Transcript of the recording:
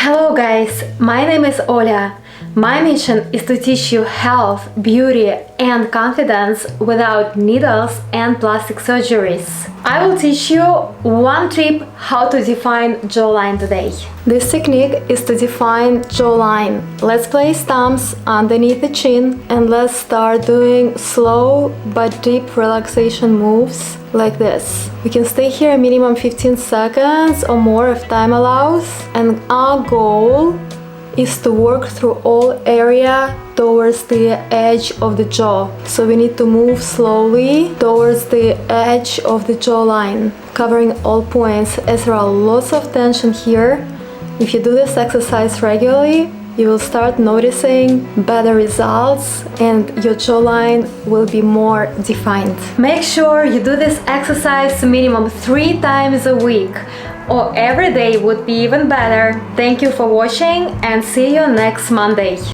Hello guys, my name is Olya. My mission is to teach you health, beauty and confidence without needles and plastic surgeries. I will teach you one tip how to define jawline today. This technique is to define jawline. Let's place thumbs underneath the chin and let's start doing slow but deep relaxation moves like this. We can stay here a minimum 15 seconds or more if time allows, and our goal is to work through all area towards the edge of the jaw. So we need to move slowly towards the edge of the jawline, covering all points as there are lots of tension here. If you do this exercise regularly, you will start noticing better results and your jawline will be more defined. Make sure you do this exercise minimum 3 times a week, or every day would be even better. Thank you for watching and see you next Monday.